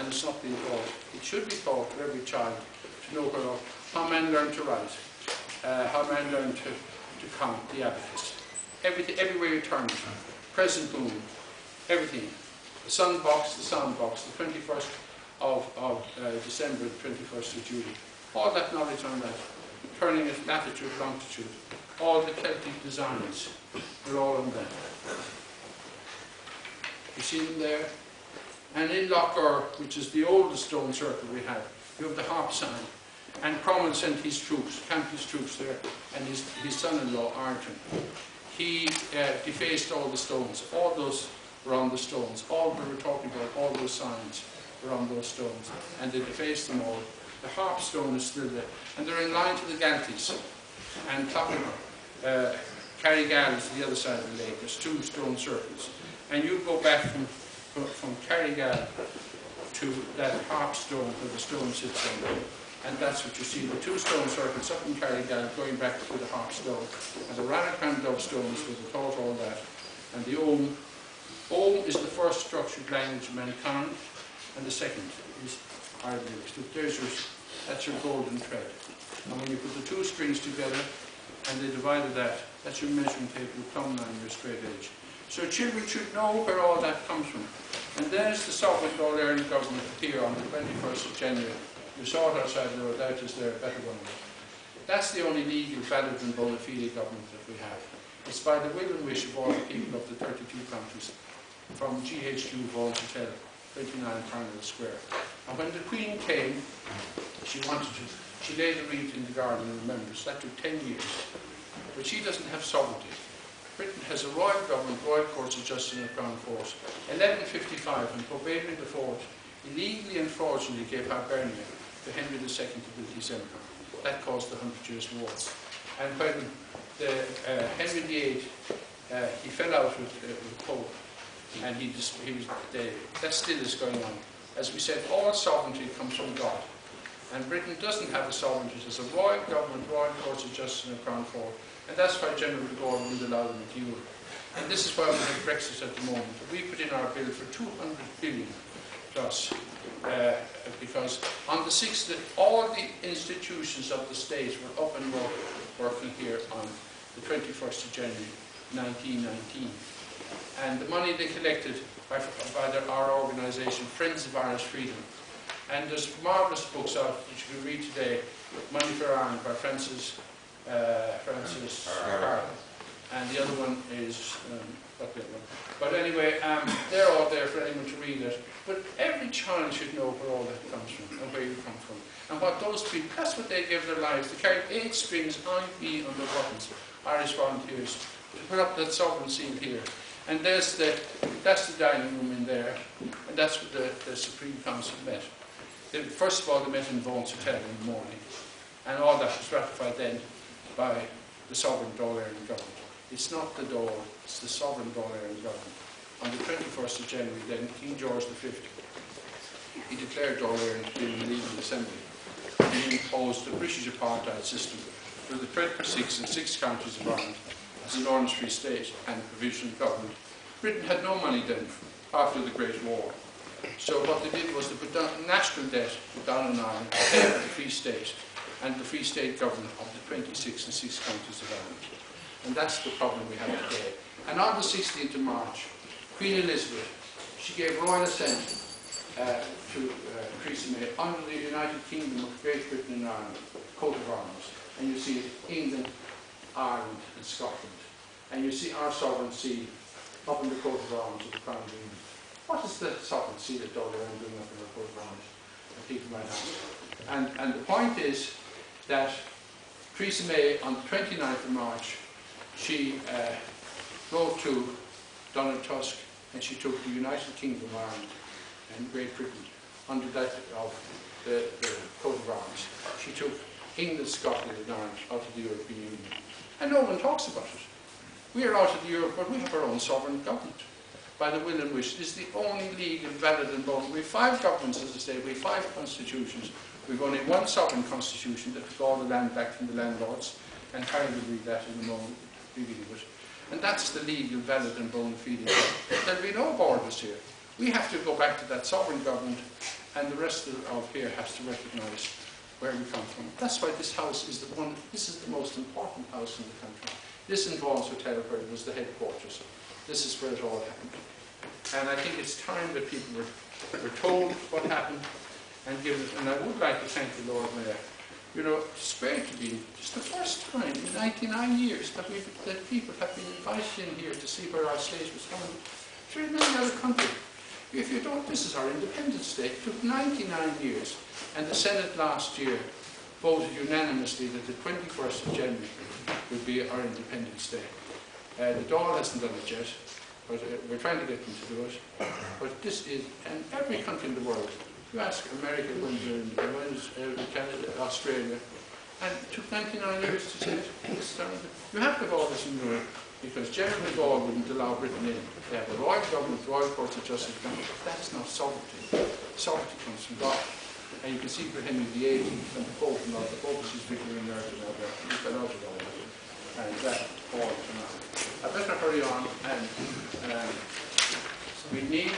and it's not being taught. It should be taught to every child to know how men learn to write, how men learn to count, the abacus. Everything, everywhere you turn, present boom, everything. The sun box, the sound box, the 21st of December, the 21st of July. All that knowledge on that, turning it latitude, longitude, all the Celtic designs, they're all on that. You see them there? And in Lochar, which is the oldest stone circle we have, you have the harp sign. And Cromwell sent his troops, camped his troops there, and his son-in-law, Arton. He defaced all the stones. All those were on the stones. All we were talking about, all those signs were on those stones. And they defaced them all. The harp stone is still there. And they're in line to the Galties. And Cloppenor, Carrigal is the other side of the lake. There's two stone circles. And you go back from Carrigal to that harp stone where the stone sits on there. And that's what you see, the two stone circles up in Carrigal going back to the harp stone. And the Ranachman dove stones were the taught all that. And the Om is the first structured language of mankind, and the second is hieroglyphics. That's your golden thread. And when you put the two strings together and they divided that, that's your measuring tape, your plumb line, your straight edge. So children should know where all that comes from. And there's the sovereign All-Ireland government here on the 21st of January. You saw it outside the road, that is there, a better one. That's the only legal, valid and bona fide government that we have. It's by the will and wish of all the people of the 32 counties, from GHQ Vaughan Hotel, 29 Carnival Square. And when the Queen came, she laid a wreath in the garden and remembers. That took 10 years. But she doesn't have sovereignty. Britain has a royal government, royal courts of justice and a crown force. 1155, when Pope Adrian IV illegally and fraudulently gave Hibernia to Henry II to build his empire. That caused the 100 Years' War. And when Henry VIII, he fell out with the Pope, and that still is going on. As we said, all sovereignty comes from God. And Britain doesn't have a sovereignty. There's a royal government, royal courts of justice and a crown force. And that's why General de Gaulle wouldn't allow them into Europe. And this is why we have Brexit at the moment. We put in our bill for 200 billion plus, because on the 6th, all the institutions of the state were up and working here on the 21st of January 1919. And the money they collected by our organisation, Friends of Irish Freedom. And there's marvellous books out that you can read today, Money for Ireland by Francis Carr. And the other one is, but anyway, they're all there for anyone to read it. But every child should know where all that comes from and where you come from. And what those people, that's what they give their lives. They carried 8 strings IV on their buttons, Irish volunteers, to put up that sovereign seal here. And that's the dining room in there, and that's where the Supreme Council met. First of all, they met in Vaughan's Hotel in the morning, and all that was ratified then by the sovereign All-Ireland government. It's not the Dáil, it's the sovereign All-Ireland government. On the 21st of January then, King George V, he declared All-Ireland to be an illegal assembly. And he imposed the British apartheid system for the 26 and 6 counties of Ireland as an Orange Free State and provisional government. Britain had no money then, after the Great War. So what they did was to put down national debt down on Ireland, to pay for the Free State and the Free State government of the 26 and 6 counties of Ireland. And that's the problem we have today. And on the 16th of March, Queen Elizabeth, she gave royal assent to Theresa May under the United Kingdom of Great Britain and Ireland, coat of arms. And you see England, Ireland and Scotland. And you see our sovereign seal up in the coat of arms of the Crown of England. What is the sovereign seal that All-Ireland doing up in the coat of arms? People might ask. And the point is that Theresa May, on the 29th of March, she wrote to Donald Tusk, and she took the United Kingdom of Ireland and Great Britain under that of the coat of arms. She took England, Scotland and Ireland out of the European Union. And no one talks about it. We are out of the Europe, but we have our own sovereign government. By the will and wish. This is the only legal, valid and voting. We have 5 governments, as I say, we have 5 constitutions. We've only one sovereign constitution that took all the land back from the landlords, and Harry will read that in a moment, beginning of it. And that's the legal, valid and bona fide. There'll be no borders here. We have to go back to that sovereign government and the rest of here has to recognise where we come from. That's why this house is this is the most important house in the country. This involves Hotel where it was the headquarters. This is where it all happened. And I think it's time that people were told what happened and given it. And I would like to thank the Lord Mayor. You know, it's great to be, it's the first time in 99 years that people have been invited in here to see where our state was founded. Sure, in any other country, if you don't, this is our Independence Day. It took 99 years, and the Senate last year voted unanimously that the 21st of January would be our Independence Day. The Dáil hasn't done it yet, but we're trying to get them to do it. But this is, and every country in the world, you ask America, Canada, Australia, and it took 99 years to say it. You have to have all this in Europe, because General de Gaulle wouldn't allow Britain in. They have a royal government, royal courts of justice. That's not sovereignty. Sovereignty comes from God. And you can see for Henry VIII and the Pope and all, the Pope is his victory in America and all that. He fell out of all that. And that all came out. I better hurry on, and we need